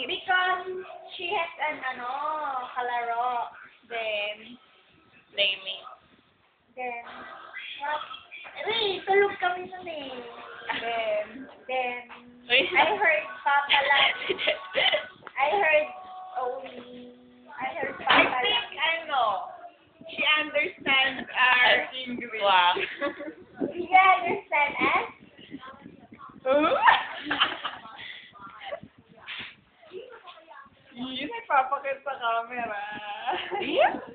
Because she has an, kalaro. Blaming. Then, what? Uy, tulog kami nun eh. Then, Uy. I heard Papa lang. I heard Papa lang. She understands our English. Wow. You understand us? Yun, nagpapakit sa camera.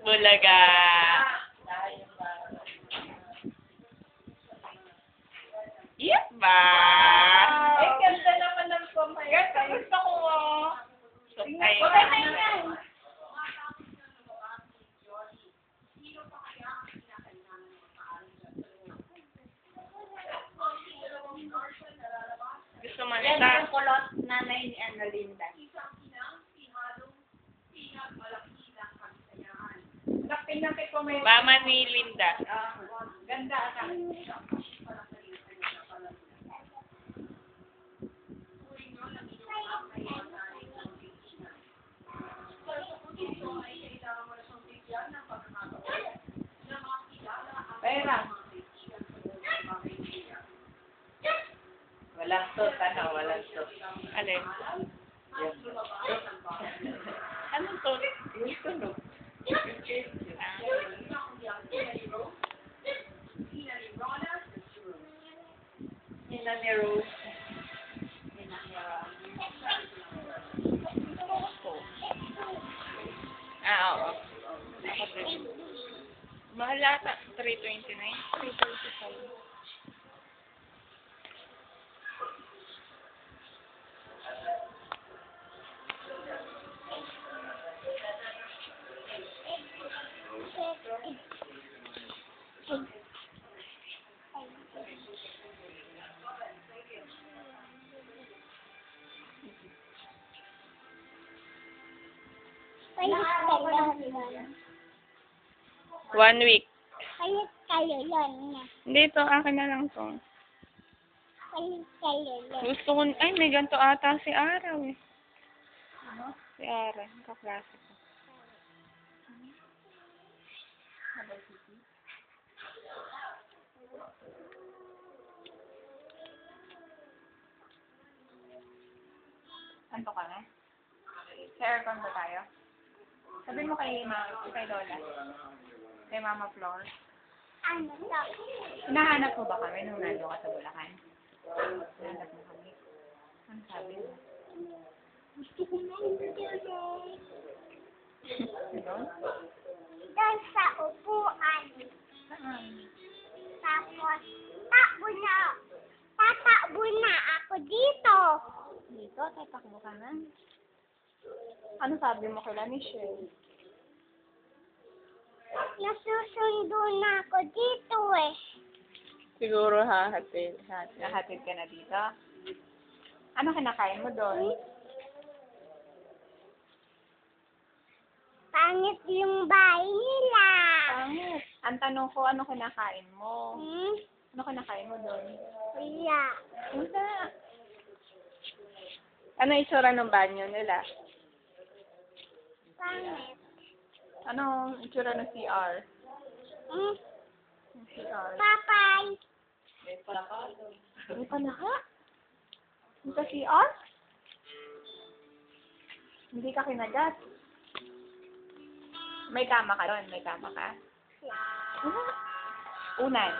Bulaga. Yep ba? Ay, ganda naman ng kumain. Ganda, gusto ko. So, ay, gusto man Yan siya. yung kulot nanay ni Linda. Pinakit ko may Mama ni Linda. ganda ka. Pera. Walang tos, walang tos. Alin? Anong to? Yung tunog. Nina ni Rose. Oo. Ako din. Mahal ata. 329? 335. Palit kayo yan. 1 week. Palit kayo yan. Hindi to, akin na lang to. Palit kayo yan. Gusto ko, ay may ganito ata si Araw eh. Si Araw, kaklase ko. Anto ka na? Sa aircon ba tayo? Sabi mo kay Lola. Kay Mama Flor. Ano to? Hinahanap mo ba kami nung nando ka sa Bulacan? Hinahanap mo kami. Ano sabi mo? Gusto ko na yung Doon? doon sa upuan. Saan? Tapos, tatakbo na ako dito. Dito, tatakbo ka na. Ano sabi mo kay Michelle? Nasusundo na ako dito eh. Siguro hahatid. Nahatid ka na dito? Ano kinakain mo doon? Pangit yung bahay nila. Pangit. Ang tanong ko, ano kinakain mo? Hmm? Ano kinakain mo doon? Wala. Wala. Ano itsura ng banyo nila? Pangit. Ano itsura ng CR? Hmm? Ng CR. Papay. May palaka? Yung sa CR? Hindi ka kinagat. May kama ka doon? May kama ka? Wala. Unan.